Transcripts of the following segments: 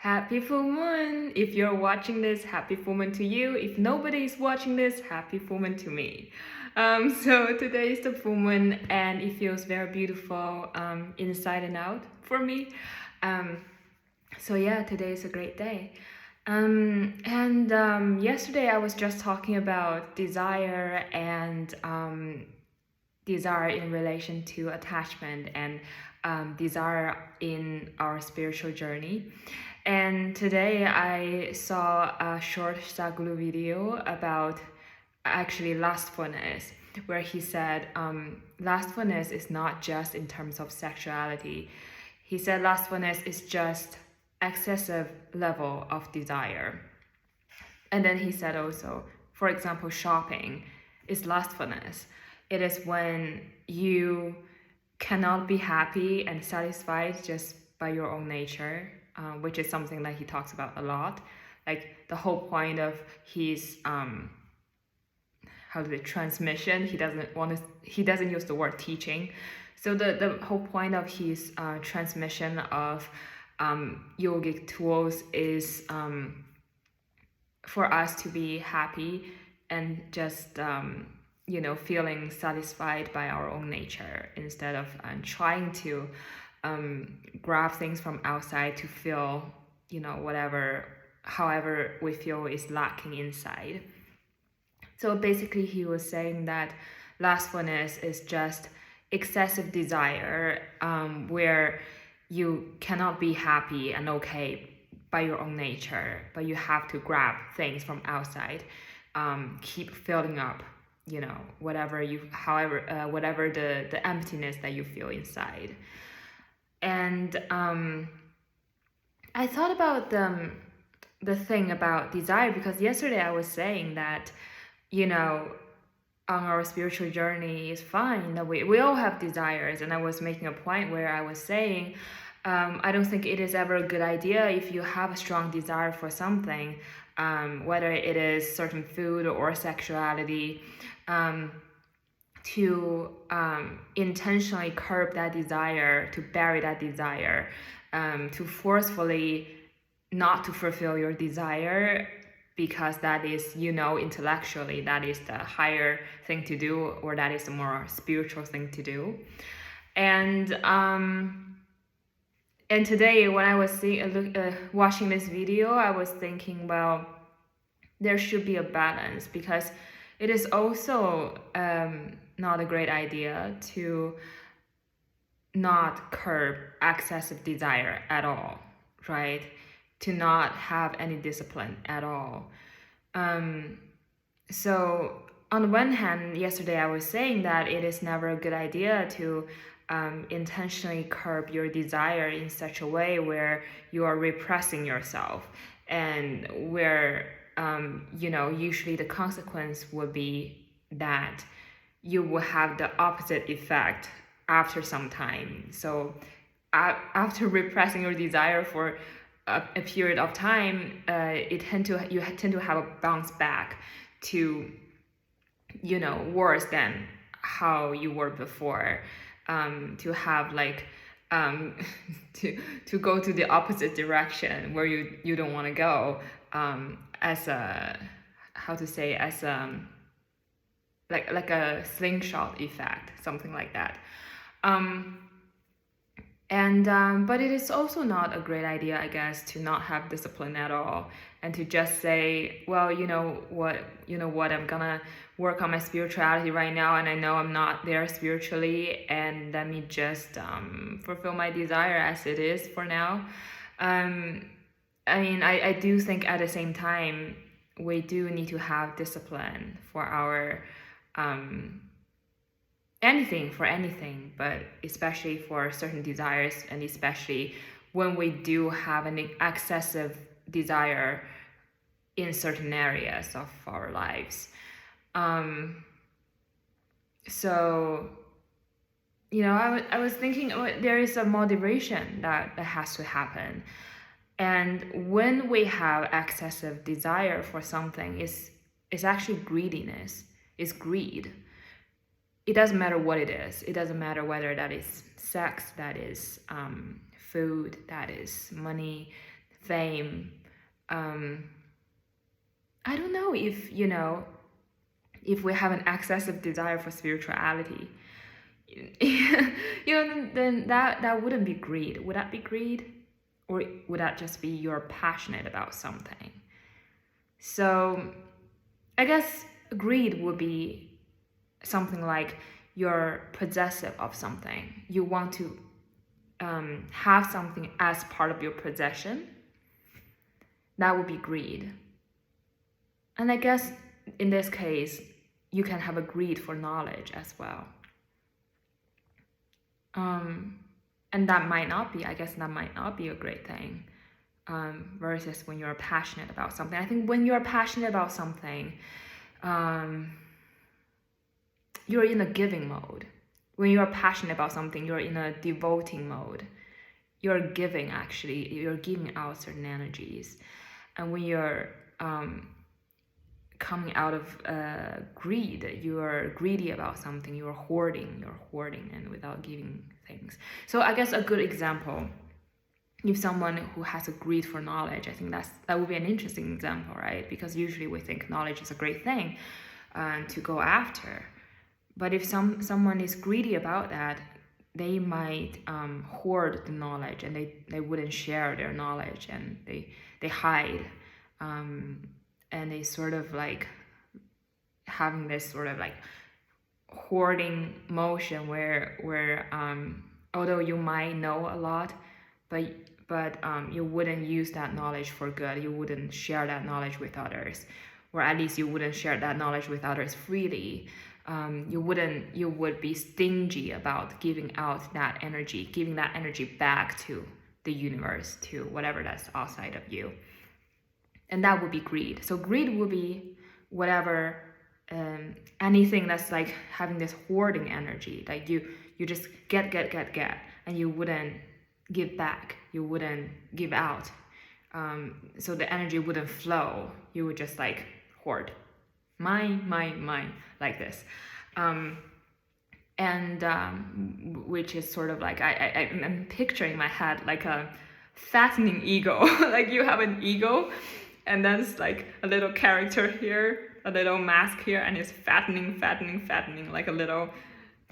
Happy full moon! If you're watching this, happy full moon to you. If nobody's watching this, happy full moon to me. So today is the full moon and it feels very beautiful inside and out for me. So yeah, today is a great day. Yesterday I was just talking about desire and desire in relation to attachment and desire in our spiritual journey. And today I saw a short Sadhguru video about actually lustfulness, where he said lustfulness is not just in terms of sexuality. He said lustfulness is just excessive level of desire. And then he said also, for example, shopping is lustfulness. It is when you cannot be happy and satisfied just by your own nature, which is something that he talks about a lot. Like the whole point of his transmission, he doesn't use the word teaching. So the whole point of his transmission of yogic tools is for us to be happy and just feeling satisfied by our own nature, instead of trying to grab things from outside to feel however we feel is lacking inside. So basically he was saying that lustfulness is just excessive desire, where you cannot be happy and okay by your own nature, but you have to grab things from outside, keep filling up whatever the emptiness that you feel inside. And I thought about the thing about desire, because yesterday I was saying that on our spiritual journey is fine that we all have desires, and I was making a point where I was saying I don't think it is ever a good idea if you have a strong desire for something, whether it is certain food or sexuality, to intentionally curb that desire, to bury that desire, to forcefully not to fulfill your desire, because that is, intellectually, that is the higher thing to do, or that is the more spiritual thing to do. And today when I was watching this video, I was thinking, well, there should be a balance, because it is also not a great idea to not curb excessive desire at all, right? To not have any discipline at all. So on the one hand, yesterday I was saying that it is never a good idea to intentionally curb your desire in such a way where you are repressing yourself, and where usually the consequence would be that you will have the opposite effect after some time. So after repressing your desire for a period of time, you tend to have a bounce back to worse than how you were before, to have to go to the opposite direction where you don't want to go, as a like a slingshot effect, something like that. But it is also not a great idea, I guess, to not have discipline at all, and to just say, well, you know what, I'm gonna work on my spirituality right now, and I know I'm not there spiritually, and let me just fulfill my desire as it is for now. I do think at the same time we do need to have discipline for our anything, but especially for certain desires, and especially when we do have an excessive desire in certain areas of our lives. So I was thinking there is a moderation that has to happen, and when we have excessive desire for something, it's actually greediness, it's greed. It doesn't matter what it is. It doesn't matter whether that is sex, that is food, that is money, fame. I don't know if, if we have an excessive desire for spirituality, then that wouldn't be greed. Would that be greed? Or would that just be you're passionate about something? So I guess greed would be something like you're possessive of something. You want to have something as part of your possession. That would be greed. And I guess in this case, you can have a greed for knowledge as well. And that might not be a great thing, versus when you're passionate about something. I think when you're passionate about something, you're in a giving mode. When you're passionate about something, you're in a devoting mode. You're giving, actually. You're giving out certain energies. And when you're coming out of greed, you are greedy about something, you're hoarding and without giving things. So I guess a good example, if someone who has a greed for knowledge, I think that would be an interesting example, right? Because usually we think knowledge is a great thing to go after. But if someone is greedy about that, they might hoard the knowledge, and they wouldn't share their knowledge, and they hide. And they sort of like having this sort of like hoarding motion where although you might know a lot, but you wouldn't use that knowledge for good. You wouldn't share that knowledge with others, or at least you wouldn't share that knowledge with others freely. You would be stingy about giving out that energy, giving that energy back to the universe, to whatever that's outside of you. And that would be greed. So greed would be whatever, anything that's like having this hoarding energy, like you just get, and you wouldn't give back, you wouldn't give out. So the energy wouldn't flow. You would just like hoard, mine, like this. Which is sort of like, I'm picturing in my head like a fattening ego. Like you have an ego, and then it's like a little character here, a little mask here, and it's fattening like a little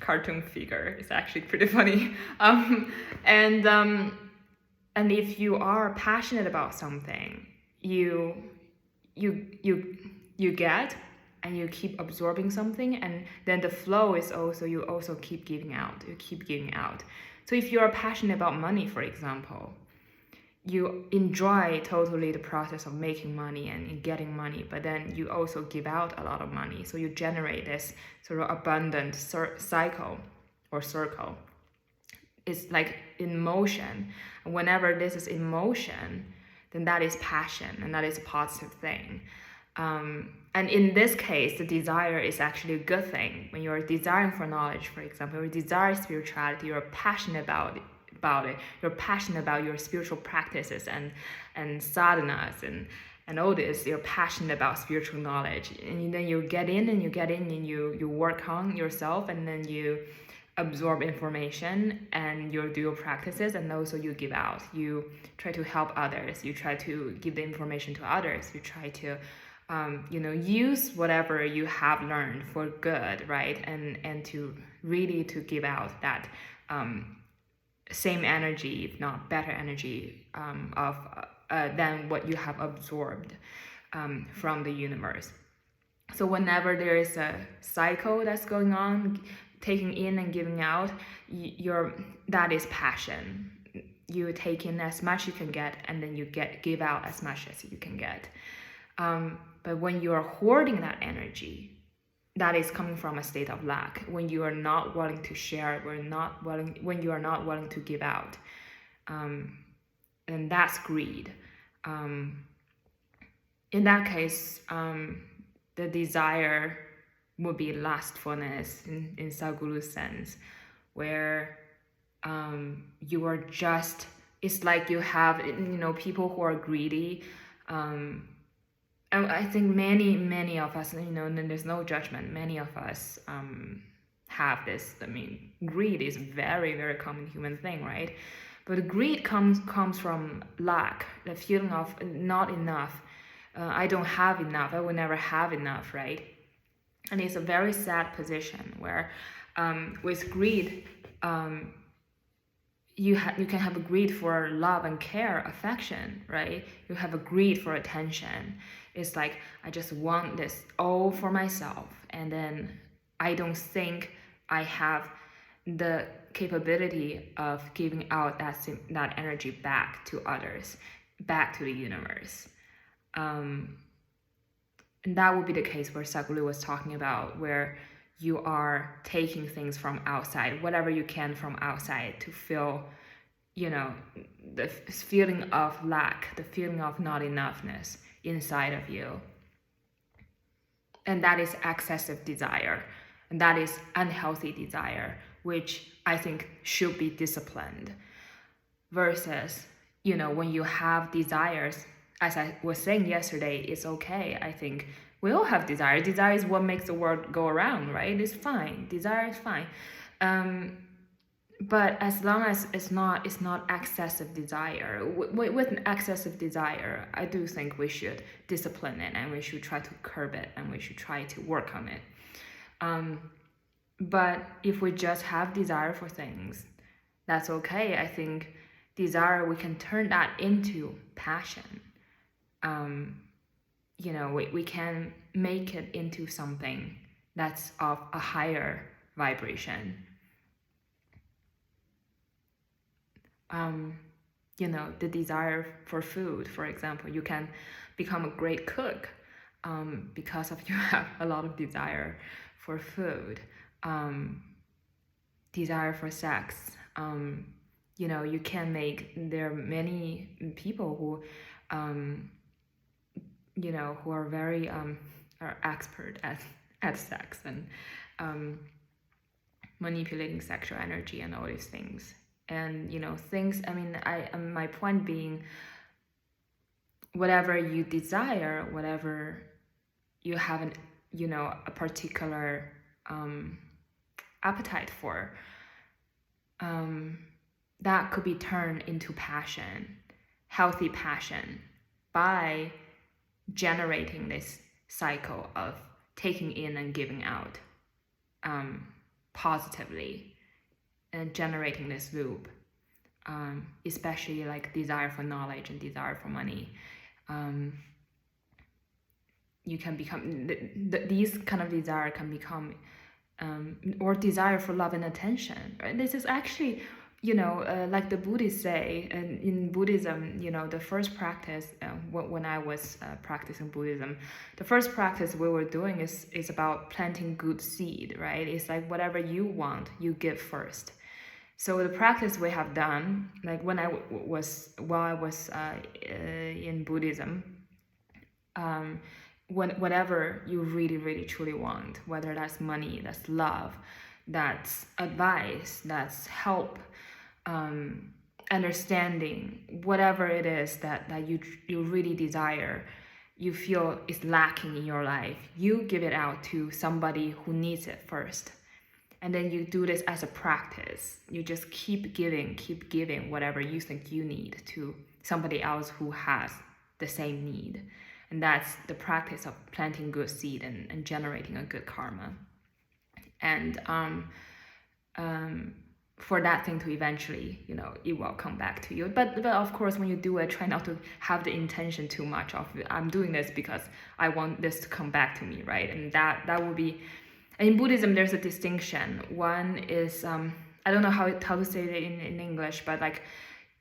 cartoon figure. It's actually pretty funny. And if you are passionate about something, you get, and you keep absorbing something, and then the flow is also, you also keep giving out. So if you are passionate about money, for example, you enjoy totally the process of making money and getting money, but then you also give out a lot of money. So you generate this sort of abundant cycle or circle. It's like in motion. And whenever this is in motion, then that is passion, and that is a positive thing. And in this case, the desire is actually a good thing. When you're desiring for knowledge, for example, you desire spirituality, you're passionate about it. You're passionate about your spiritual practices and sadhanas and all this. You're passionate about spiritual knowledge, and then you get in and you work on yourself, and then you absorb information and you do your practices, and also you give out. You try to help others. You try to give the information to others. You try to use whatever you have learned for good, right? And to really to give out that same energy, if not better energy, than what you have absorbed from the universe. So whenever there is a cycle that's going on, taking in and giving out, that is passion. You take in as much you can get, and then you give out as much as you can get. But when you are hoarding that energy, that is coming from a state of lack. When you are not willing to share, when you are not willing to give out, and that's greed. In that case, the desire would be lustfulness in Sadhguru's sense, where you are just, it's like you have, people who are greedy. And I think many of us, and there's no judgment, many of us have this. I mean, greed is very, very common human thing, right? But greed comes from lack, the feeling of not enough. I don't have enough. I will never have enough, right? And it's a very sad position where, with greed, you can have a greed for love and care, affection, right? You have a greed for attention. It's like, I just want this all for myself, and then I don't think I have the capability of giving out that energy back to others, back to the universe. And that would be the case where Sadhguru was talking about, where you are taking things from outside, whatever you can from outside, to feel, the feeling of lack, the feeling of not enoughness inside of you. And that is excessive desire. And that is unhealthy desire, which I think should be disciplined. Versus, when you have desires, as I was saying yesterday, it's okay. I think we all have desire. Desire is what makes the world go around, right? It's fine. Desire is fine. But as long as it's not excessive desire. With an excessive desire, I do think we should discipline it, and we should try to curb it, and we should try to work on it. But if we just have desire for things, that's okay. I think desire, we can turn that into passion. We can make it into something that's of a higher vibration. The desire for food, for example, you can become a great cook because of you have a lot of desire for food. Desire for sex. You can there are many people who who are very are expert at sex and manipulating sexual energy and all these things. And things, my point being, whatever you desire, whatever you have a particular appetite for, that could be turned into passion, healthy passion, by generating this cycle of taking in and giving out positively, and generating this loop, especially like desire for knowledge and desire for money. You can become, these kind of desire can become, or desire for love and attention, right? This is actually, like the Buddhists say, and in Buddhism, the first practice, when I was practicing Buddhism, the first practice we were doing is about planting good seed, right? It's like whatever you want, you give first. So the practice we have done, like while I was in Buddhism, whatever you really, really truly want, whether that's money, that's love, that's advice, that's help, understanding, whatever it is that you really desire, you feel is lacking in your life, you give it out to somebody who needs it first. And then you do this as a practice. You just keep giving whatever you think you need to somebody else who has the same need. And that's the practice of planting good seed and generating a good karma. And for that thing to eventually, it will come back to you. But of course, when you do it, try not to have the intention too much of, I'm doing this because I want this to come back to me, right? And that will be... In Buddhism, there's a distinction. One is, I don't know how to say it in English, but like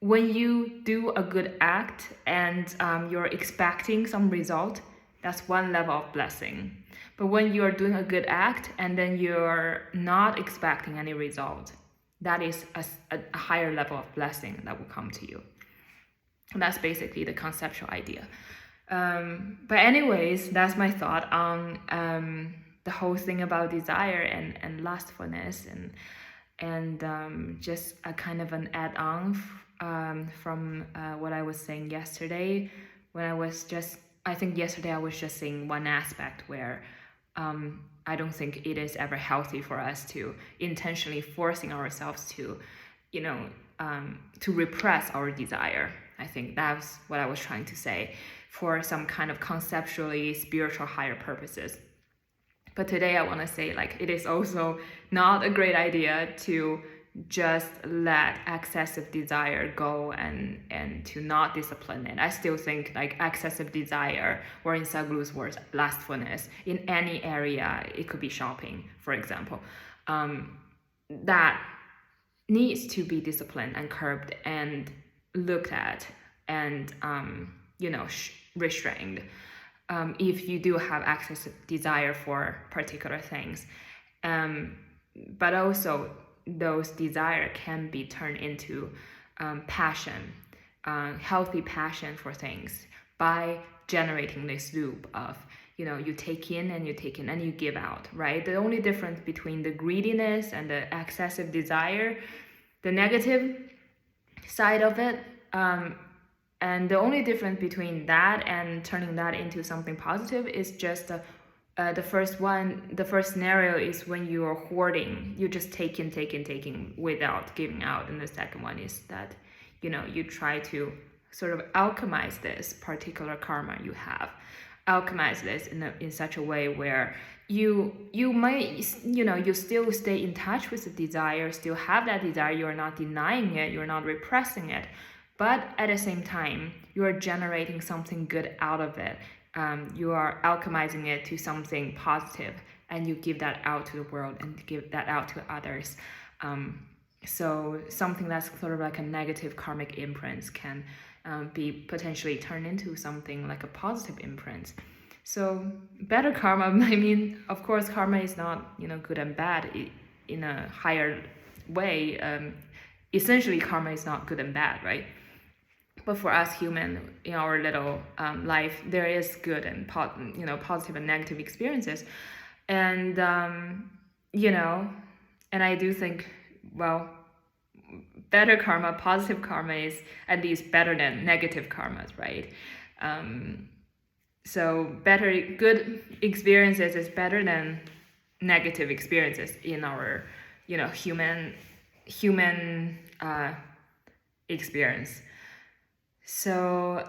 when you do a good act and you're expecting some result, that's one level of blessing. But when you're doing a good act and then you're not expecting any result, that is a higher level of blessing that will come to you. And that's basically the conceptual idea. But anyways, that's my thought on the whole thing about desire and lustfulness, and just a kind of an add-on from what I was saying yesterday, when I think yesterday I was just saying one aspect where I don't think it is ever healthy for us to intentionally forcing ourselves to, to repress our desire. I think that's what I was trying to say, for some kind of conceptually spiritual higher purposes. But today I want to say, like, it is also not a great idea to just let excessive desire go and to not discipline it. I still think like excessive desire, or in Sadhguru's words, lustfulness, in any area, it could be shopping, for example, that needs to be disciplined and curbed and looked at and restrained. If you do have excessive desire for particular things, but also those desire can be turned into passion, healthy passion for things, by generating this loop of, you take in and you take in and you give out, right? The only difference between the greediness and the excessive desire, the negative side of it, and the only difference between that and turning that into something positive is just the first scenario is when you are hoarding, you just taking without giving out. And the second one is that, you try to sort of alchemize this particular karma you have, alchemize this in such a way where you might, you still stay in touch with the desire, still have that desire, you're not denying it, you're not repressing it, but at the same time, you are generating something good out of it. You are alchemizing it to something positive, and you give that out to the world and give that out to others. So something that's sort of like a negative karmic imprint can be potentially turned into something like a positive imprint. So better karma, I mean, of course, karma is not, good and bad in a higher way. Essentially, karma is not good and bad, right? But for us human, in our little life, there is good and positive and negative experiences, and and I do think, well, better karma, positive karma is at least better than negative karmas, right? So good experiences is better than negative experiences in our human experience. So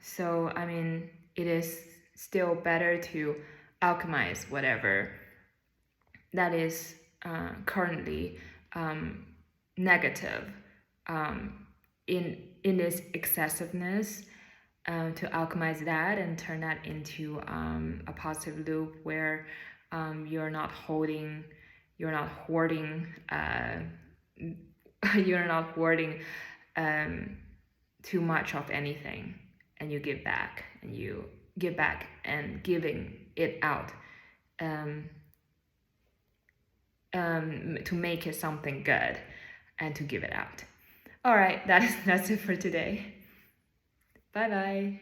so I mean, it is still better to alchemize whatever that is currently negative in its excessiveness, to alchemize that and turn that into a positive loop where you're not hoarding you're not hoarding too much of anything, and you give back and giving it out to make it something good and to give it out. All right, that's it for today. Bye bye.